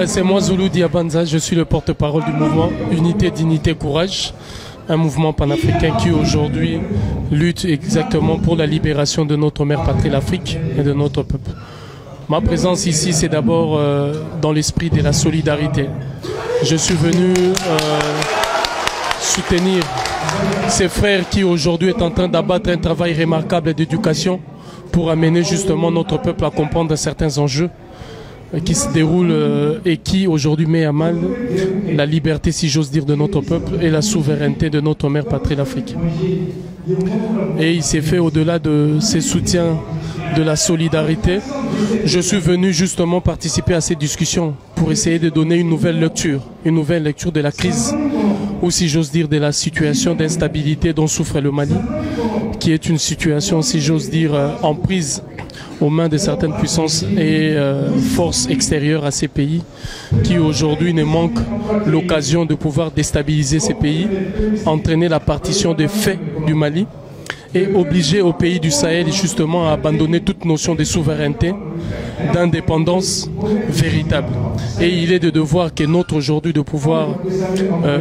C'est moi Zulu Diabanza, je suis le porte-parole du mouvement Unité, Dignité, Courage, un mouvement panafricain qui aujourd'hui lutte exactement pour la libération de notre mère patrie, l'Afrique, et de notre peuple. Ma présence ici, c'est d'abord dans l'esprit de la solidarité. Je suis venu soutenir ces frères qui aujourd'hui est en train d'abattre un travail remarquable d'éducation pour amener justement notre peuple à comprendre certains enjeux qui se déroulent et qui aujourd'hui met à mal la liberté, si j'ose dire, de notre peuple et la souveraineté de notre mère patrie, l'Afrique. Et il s'est fait au-delà de ces soutiens de la solidarité. Je suis venu justement participer à ces discussions pour essayer de donner une nouvelle lecture de la crise, ou si j'ose dire de la situation d'instabilité dont souffre le Mali, qui est une situation, si j'ose dire, en prise aux mains de certaines puissances et forces extérieures à ces pays, qui aujourd'hui ne manquent l'occasion de pouvoir déstabiliser ces pays, entraîner la partition des faits du Mali et obliger aux pays du Sahel justement à abandonner toute notion de souveraineté, d'indépendance véritable. Et il est de devoir que notre aujourd'hui de pouvoir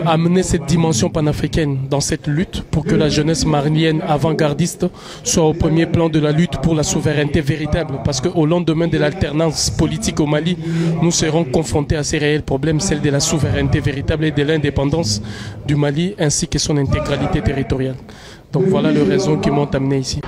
amener cette dimension panafricaine dans cette lutte pour que la jeunesse malienne avant-gardiste soit au premier plan de la lutte pour la souveraineté véritable. Parce qu'au lendemain de l'alternance politique au Mali, nous serons confrontés à ces réels problèmes, celle de la souveraineté véritable et de l'indépendance du Mali ainsi que son intégralité territoriale. Donc voilà les raisons qui m'ont amené ici.